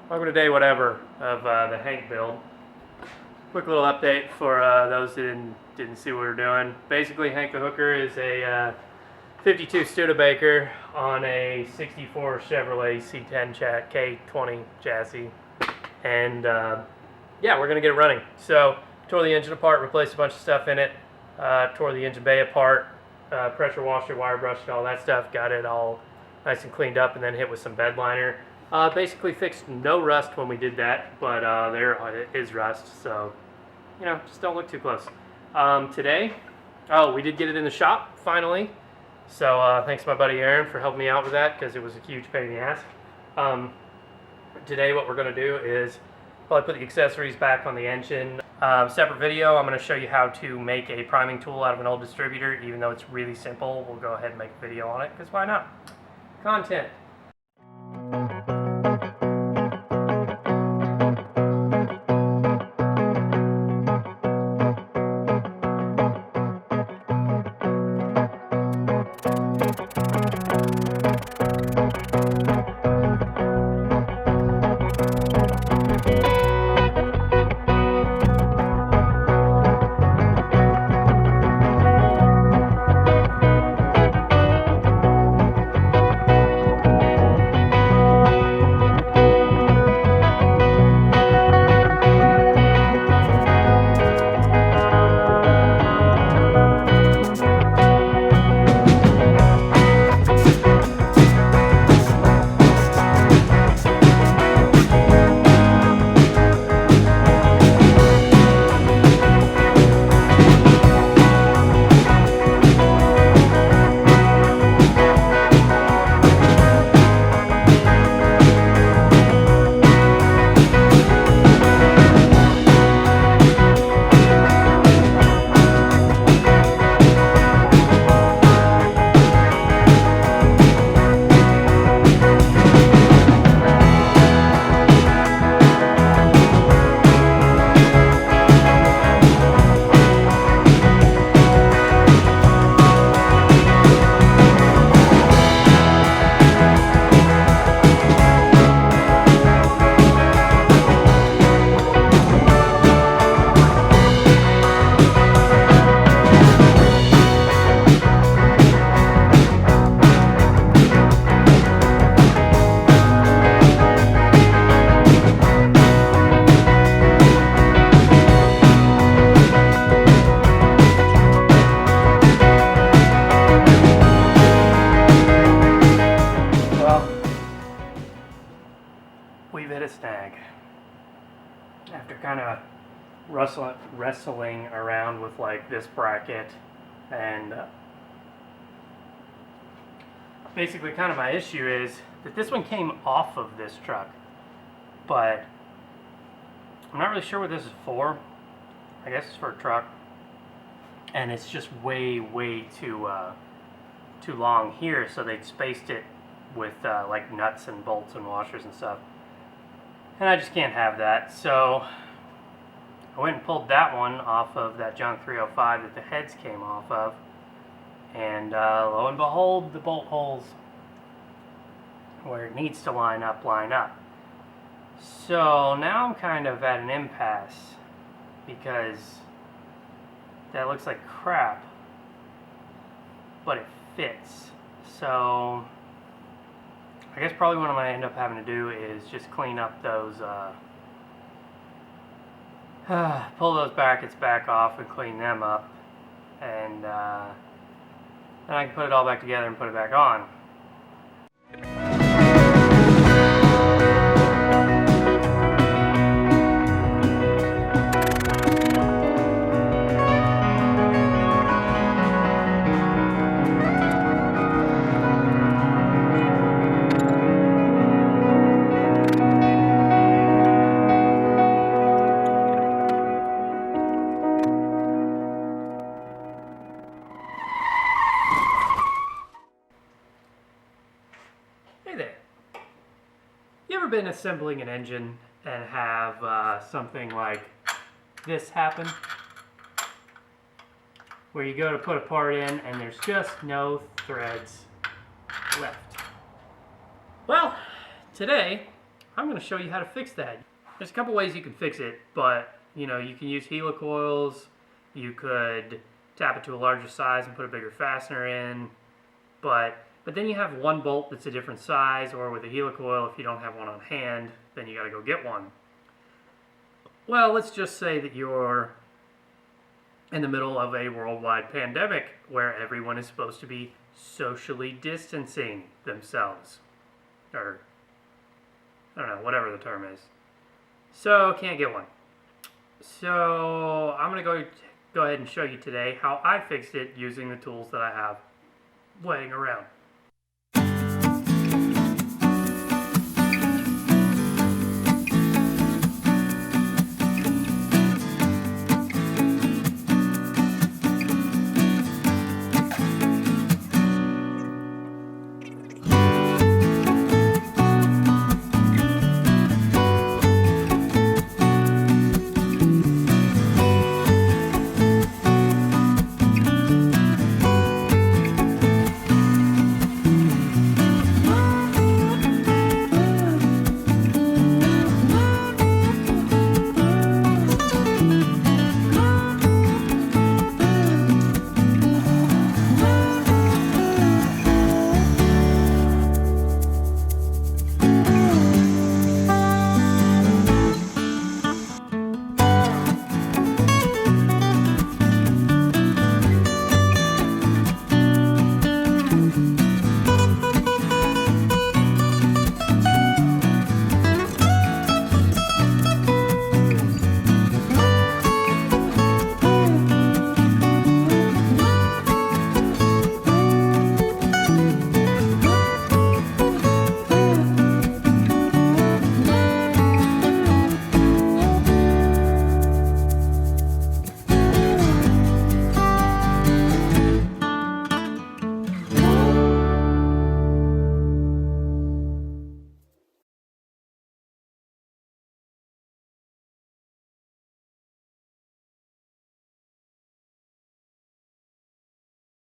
Welcome to day whatever of the Hank build. Quick little update for those that didn't see what we're doing. Basically, Hank the Hooker is a 52 Studebaker on a 64 Chevrolet C10 K20 chassis, and yeah, we're gonna get it running. So tore the engine apart, replaced a bunch of stuff in it, tore the engine bay apart, pressure washed it, wire brushed it, all that stuff, got it all nice and cleaned up, and then hit with some bed liner. Basically fixed no rust when we did that, but there is rust, so you know, just don't look too close. Today, we did get it in the shop finally, so thanks to my buddy Aaron for helping me out with that, because it was a huge pain in the ass. Today what we're going to do is probably put the accessories back on the engine. Separate video, I'm going to show you how to make a priming tool out of an old distributor. Even though it's really simple, we'll go ahead and make a video on it, because why not? Content. We've hit a snag. After kind of wrestling around with like this bracket and basically kind of my issue is that this one came off of this truck, but I'm not really sure what this is for. I guess it's for a truck, and it's just way too long here, so they'd spaced it with like nuts and bolts and washers and stuff. And I just can't have that, so I went and pulled that one off of that junk 305 that the heads came off of, and lo and behold, the bolt holes where it needs to line up. So now I'm kind of at an impasse, because that looks like crap, but it fits. So I guess probably what I'm going to end up having to do is just clean up those, pull those brackets back off and clean them up, and then I can put it all back together and put it back on. You ever been assembling an engine and have something like this happen? Where you go to put a part in and there's just no threads left. Well, today I'm going to show you how to fix that. There's a couple ways you can fix it, but you know, you can use helicoils, you could tap it to a larger size and put a bigger fastener in, but then you have one bolt that's a different size, or with a helicoil, if you don't have one on hand, then you got to go get one. Well, let's just say that you're in the middle of a worldwide pandemic where everyone is supposed to be socially distancing themselves, or I don't know, whatever the term is. So can't get one. So I'm going to go ahead and show you today how I fixed it using the tools that I have laying around.